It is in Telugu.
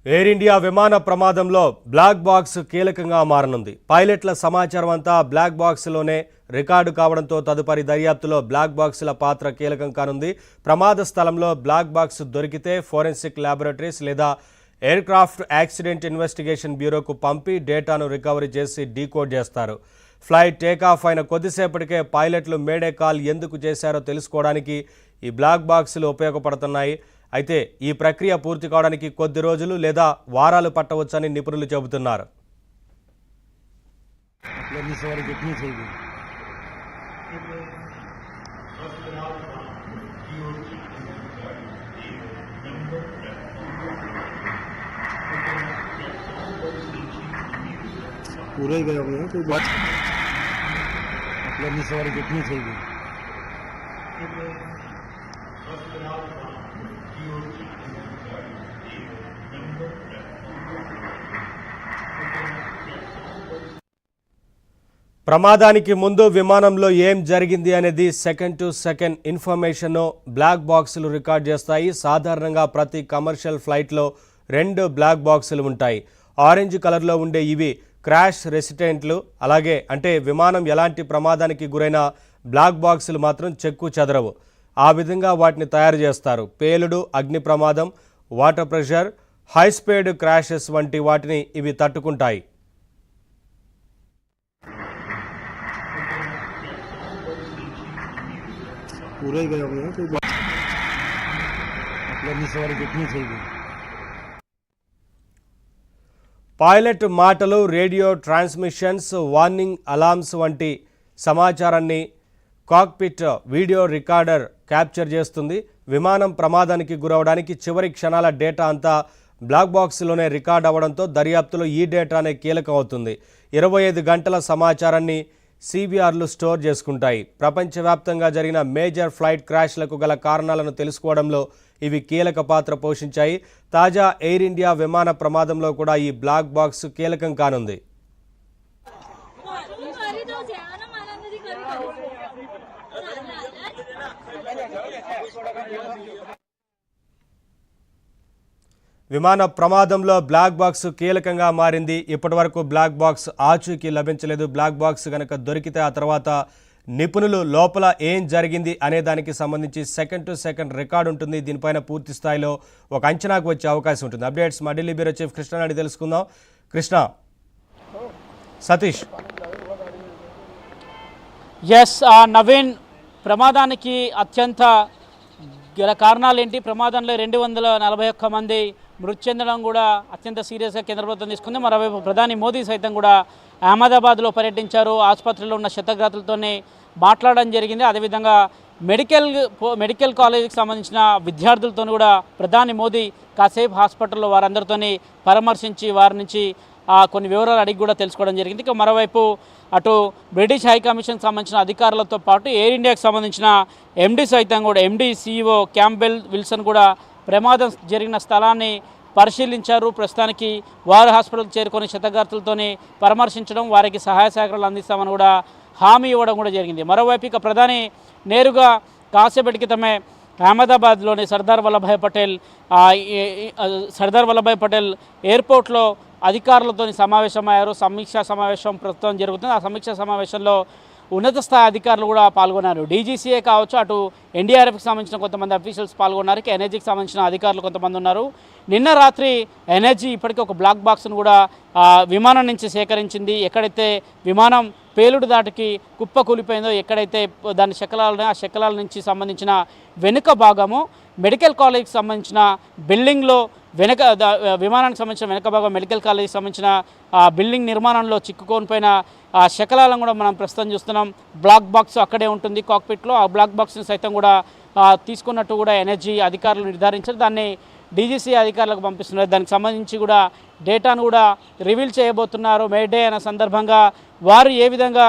ఎయిర్ ఇండియా విమాన ప్రమాదంలో బ్లాక్ బాక్స్ కీలకంగా మారనుంది. పైలట్ల సమాచారం అంతా బ్లాక్ బాక్స్లోనే రికార్డు కావడంతో తదుపరి దర్యాప్తులో బ్లాక్ బాక్సుల పాత్ర కీలకం కానుంది. ప్రమాద స్థలంలో బ్లాక్ బాక్స్ దొరికితే ఫోరెన్సిక్ ల్యాబొరేటరీస్ లేదా ఎయిర్క్రాఫ్ట్ యాక్సిడెంట్ ఇన్వెస్టిగేషన్ బ్యూరోకు పంపి డేటాను రికవరీ చేసి డీకోడ్ చేస్తారు. ఫ్లైట్ టేకాఫ్ అయిన కొద్దిసేపటికే పైలట్లు మేడే కాల్ ఎందుకు చేశారో తెలుసుకోవడానికి ఈ బ్లాక్ బాక్సులు ఉపయోగపడుతున్నాయి. అయితే ఈ ప్రక్రియ పూర్తి కావడానికి కొద్ది రోజులు లేదా వారాలు పట్టవచ్చని నిపుణులు చెబుతున్నారు. पूरा ही गया हुआ है कोई बात मतलब इस बार कितनी चाहिए ప్రమాదానికి ముందు విమానంలో ఏం జరిగింది అనేది second to second information black బాక్సులు రికార్డ్ చేస్తాయి. సాధారణంగా ప్రతి కమర్షియల్ ఫ్లైట్లో 2 బ్లాక్ బాక్సులు ఉంటాయి. ఆరెంజ్ కలర్లో ఉండే ఇవి క్రాష్ రెసిస్టెంట్లు, అలాగే అంటే విమానం ఎలాంటి ప్రమాదానికి గురైన బ్లాక్ బాక్సులు మాత్రం చెక్కు చెదరవు. ఆ విధంగా వాటిని తయారు చేస్తారు. పేలుడు, అగ్ని ప్రమాదం, water pressure, high speed crashes వంటి వాటిని ఇవి తట్టుకుంటాయి. पूरा ही गया हुआ है कोई बात मतलब इस बार कितनी चाहिए పైలట్ మాటలు, రేడియో ట్రాన్స్మిషన్స్, వార్నింగ్ అలార్మ్స్ వంటి సమాచారాన్ని కాక్పిట్ వీడియో రికార్డర్ క్యాప్చర్ చేస్తుంది. విమానం ప్రమాదానికి గురవడానికి చివరి క్షణాల డేటా అంతా బ్లాక్ బాక్స్లోనే రికార్డ్ అవ్వడంతో దర్యాప్తులో ఈ డేటానే కీలకం అవుతుంది. 25 గంటల సమాచారాన్ని సిబిఆర్లు స్టోర్ చేసుకుంటాయి. ప్రపంచవ్యాప్తంగా జరిగిన మేజర్ ఫ్లైట్ క్రాష్లకు గల కారణాలను తెలుసుకోవడంలో ఇవి కీలక పాత్ర పోషించాయి. తాజా ఎయిర్ ఇండియా విమాన ప్రమాదంలో కూడా ఈ బ్లాక్ బాక్స్ కీలకం కానుంది. విమాన ప్రమాదంలో బ్లాక్ బాక్స్ కీలకంగా మారింది. ఇప్పటివరకు బ్లాక్ బాక్స్ ఆచూకీ లభించలేదు. బ్లాక్ బాక్స్ కనుక దొరికితే ఆ తర్వాత నిపుణులు లోపల ఏం జరిగింది అనే దానికి సంబంధించి సెకండ్ టు సెకండ్ రికార్డు ఉంటుంది. దీనిపైన పూర్తి స్థాయిలో ఒక అంచనాకు వచ్చే అవకాశం ఉంటుంది. అప్డేట్స్ మా ఢిల్లీ బ్యూరో చీఫ్ కృష్ణ అని తెలుసుకుందాం. కృష్ణ, సతీష్. ఎస్ నవీన్, ప్రమాదానికి అత్యంత గల కారణాలు ఏంటి? ప్రమాదంలో 241 మంది మృతి చెందడం కూడా అత్యంత సీరియస్గా కేంద్ర ప్రభుత్వం తీసుకుంది. మరోవైపు ప్రధాని మోదీ సైతం కూడా అహ్మదాబాద్లో పర్యటించారు. ఆసుపత్రిలో ఉన్న క్షతగాతులతోనే మాట్లాడడం జరిగింది. అదేవిధంగా మెడికల్ కాలేజీకి సంబంధించిన విద్యార్థులతో కూడా ప్రధాని మోదీ కాసేపు హాస్పిటల్లో వారందరితోని పరామర్శించి వారి నుంచి కొన్ని వివరాలు అడిగి కూడా తెలుసుకోవడం జరిగింది. ఇక మరోవైపు అటు బ్రిటిష్ హై కమిషన్కి సంబంధించిన అధికారులతో పాటు ఎయిర్ ఇండియాకి సంబంధించిన ఎండీ సైతం కూడా ఎండీ CEO క్యాంబెల్ విల్సన్ కూడా ప్రమాదం జరిగిన స్థలాన్ని పరిశీలించారు. ప్రస్తుతానికి వారు హాస్పిటల్కి చేరుకొని క్షతగాతులతోని పరామర్శించడం, వారికి సహాయ సహకారాలు అందిస్తామని కూడా హామీ ఇవ్వడం కూడా జరిగింది. మరోవైపు ఇక ప్రధాని నేరుగా కాసేపటి క్రితమే అహ్మదాబాద్లోని సర్దార్ వల్లభాయ్ పటేల్ ఎయిర్పోర్ట్లో అధికారులతో సమావేశమయ్యారు. సమీక్షా సమావేశం ప్రస్తుతం జరుగుతుంది. ఆ సమీక్షా సమావేశంలో ఉన్నత స్థాయి అధికారులు కూడా పాల్గొన్నారు. డీజీసీఏ కావచ్చు, అటు ఎన్డీఆర్ఎఫ్కి సంబంధించిన కొంతమంది అఫీషియల్స్ పాల్గొన్నారు. ఎనర్జీకి సంబంధించిన అధికారులు కొంతమంది ఉన్నారు. నిన్న రాత్రి ఎనర్జీ ఇప్పటికే ఒక బ్లాక్ బాక్స్ను కూడా విమానం నుంచి సేకరించింది. ఎక్కడైతే విమానం పేలుడు దాటికి కుప్ప కూలిపోయిందో, ఎక్కడైతే దాని శకలాలు ఆ శకలాల నుంచి సంబంధించిన వెనుక భాగము మెడికల్ కాలేజ్కి సంబంధించిన బిల్డింగ్లో విమానానికి సంబంధించిన వెనుక భాగం మెడికల్ కాలేజీకి సంబంధించిన బిల్డింగ్ నిర్మాణంలో చిక్కుకొని పోయిన శకలాలను కూడా మనం ప్రస్తుతం చూస్తున్నాం. బ్లాక్ బాక్స్ అక్కడే ఉంటుంది కాక్పిట్లో. ఆ బ్లాక్ బాక్స్ని సైతం కూడా తీసుకున్నట్టు కూడా ఎనర్జీ అధికారులు నిర్ధారించారు. దాన్ని డీజీసీ అధికారులకు పంపిస్తున్నారు. దానికి సంబంధించి కూడా డేటాను కూడా రివీల్ చేయబోతున్నారు. మే డే అనే సందర్భంగా వారు ఏ విధంగా